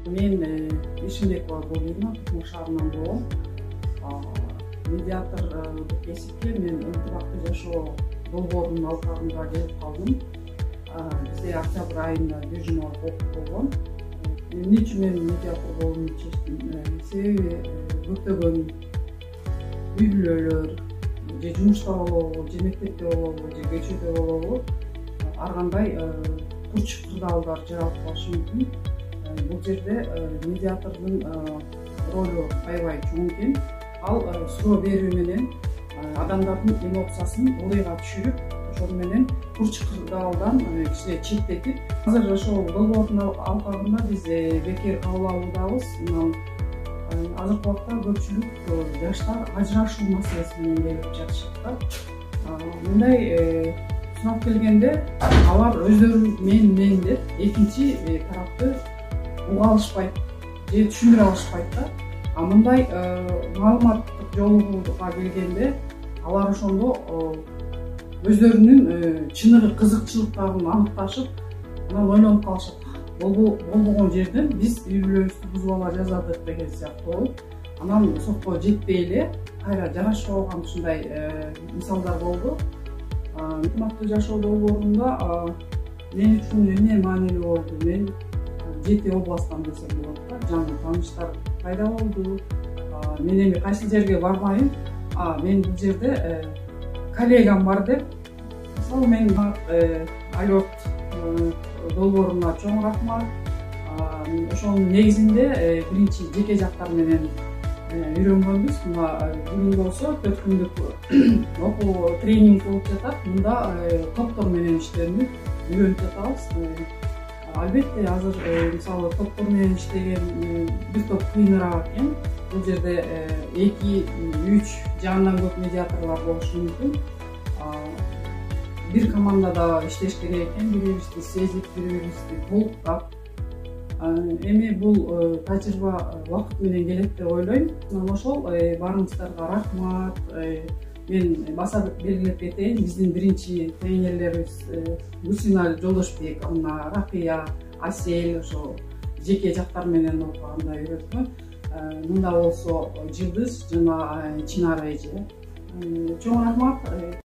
Мен Ишимбекова Болина, Тукмок шаарынан болгон. Медиатор кесипке мен ынтымактуу жашоо долбоорунун алкагында келип калдым. Бизде октябрь айында бир жумалык окуп болгон. Эмне үчүн мен медиатор болууну чечтим? Себеби көптөгөн үй бүлөлөр же жумушта болобу, же мектепте болобу, же көчөдө болобу ар кандай турчу кырдаалдар жаралып калышы мүмкүн. Бул жерде медиатордун ролу аябай чоң экен. Ал суроо берүү менен адамдардын эмоциясын ылыйга түшүрүп, ошол менен турчу кырдаалдан кичине четтетип, азыр ошол долбоордун алкагында биз бекер кабыл алуудабыз. Азыркы убакта көпчүлүк жаштар ажырашуу маселеси менен келип жатышат да. Мындай сунап келгенде алар өздөрү мен деп экинчи тарапты уга алышпайт же түшүндүрө алышпайт да. Мындай маалыматтык жолуга келгенде алар ошондо өздөрүнүн чыныгы кызыкчылыктарын аныкташып, анан ойлонуп калышат. Болбогон жерден биз үй бүлөбүздү бузуп ала жаздык деген сыяктуу. Анан сотко жетпей эле кайра жарашпай калган ушундай мисалдар болду. Ынтымактуу жашоо долбоорунда мен үчүн эмне маанилүү болду? Мен 7 областтан десем болот да, жаңы тааныштар пайда болду. Мен эми кайсы жерге бармайын, мен бул жерде коллегам бар деп, мисалы мен Алёт долбооруна чоң рахмат. Ошонун негизинде биринчи жеке жактар менен үйрөнгөнбүз. Бүгүн болсо 4 күндүк окуу тренинг болуп жатат. Мында топтор менен иштөөнү үйрөнүп жатабыз. Албетте азыр мисалы топтор менен иштеген бир топ кыйыныраак экен. Бул жерде 2-3 же андан көп медиаторлор болушу мүмкүн. Бир командада иштеш керек экен, бири-бирибизди сезип, бири-бирибизди толуктап. Эми бул тажрыйба убакыт менен келет деп ойлойм. Ошол баарыңыздарга рахмат. Мен баса белгилеп кетейин, биздин биринчи тренерлерибиз Гүлсина Жолдошбек, Ракыя, Асель ошо жеке жактар менен окуганда үйрөткөн. Мында болсо Жылдыз жана Чынар эже. Чоң рахмат.